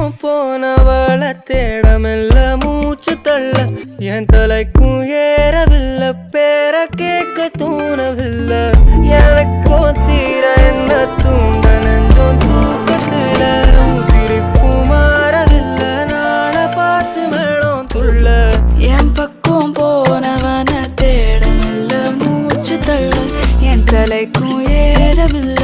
பக்கம் போனவள தேடமில்ல மூச்சு தள்ள என் தலைக்கும் ஏறவில்லை பேர கேட்க தோணவில்லை எனக்கோ தீர என்ன தூண்ட நெஞ்சோம் தூக்கத்துல சிரிப்பும் மாறவில்லை நாள பார்த்து மேளம் துள்ள என் பக்கம் போனவன தேடமில்ல மூச்சு தள்ள என் தலைக்கும் ஏறவில்லை